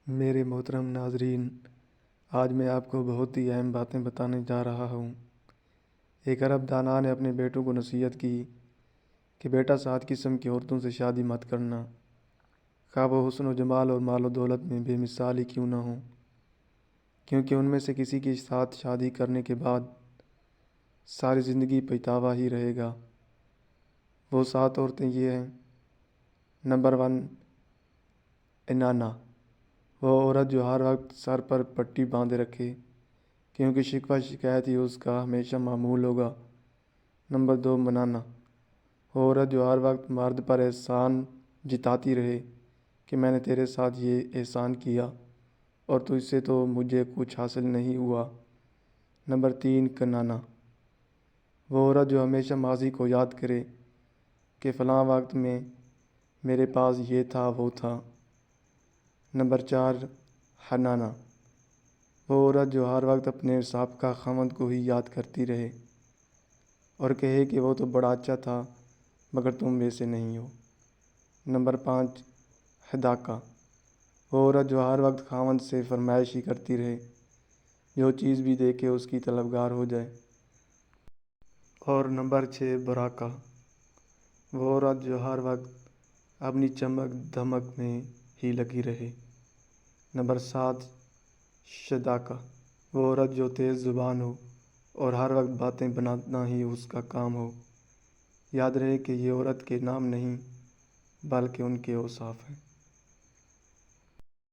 میرے محترم ناظرین، آج میں آپ کو بہت ہی اہم باتیں بتانے جا رہا ہوں۔ ایک عرب دانا نے اپنے بیٹوں کو نصیحت کی کہ بیٹا 7 قسم کی عورتوں سے شادی مت کرنا، خواہ وہ حسن و جمال اور مال و دولت میں بے مثال ہی کیوں نہ ہوں، کیونکہ ان میں سے کسی کے ساتھ شادی کرنے کے بعد ساری زندگی پچھتاوا ہی رہے گا۔ وہ 7 عورتیں یہ ہیں۔ نمبر 1، انانہ، وہ عورت جو ہر وقت سر پر پٹی باندھے رکھے، کیونکہ شکوہ شکایت ہی اس کا ہمیشہ معمول ہوگا۔ نمبر 2، منانہ، وہ عورت جو ہر وقت مرد پر احسان جتاتی رہے کہ میں نے تیرے ساتھ یہ احسان کیا اور تجھ سے تو مجھے کچھ حاصل نہیں ہوا۔ نمبر 3، کنانہ، وہ عورت جو ہمیشہ ماضی کو یاد کرے کہ فلاں وقت میں میرے پاس یہ تھا وہ تھا۔ نمبر 4، حنانہ، وہ عورت جو ہر وقت اپنے سابقہ خاوند کو ہی یاد کرتی رہے اور کہے کہ وہ تو بڑا اچھا تھا مگر تم ویسے نہیں ہو۔ نمبر 5، حداقہ، وہ عورت جو ہر وقت خاوند سے فرمائش ہی کرتی رہے، جو چیز بھی دیکھے اس کی طلبگار ہو جائے۔ اور نمبر 6، براقہ، وہ عورت جو ہر وقت اپنی چمک دھمک میں ہی لگی رہے۔ نمبر 7، شداقہ، وہ عورت جو تیز زبان ہو اور ہر وقت باتیں بنانا ہی اس کا کام ہو۔ یاد رہے کہ یہ عورت کے نام نہیں بلکہ ان کے اوصاف ہیں۔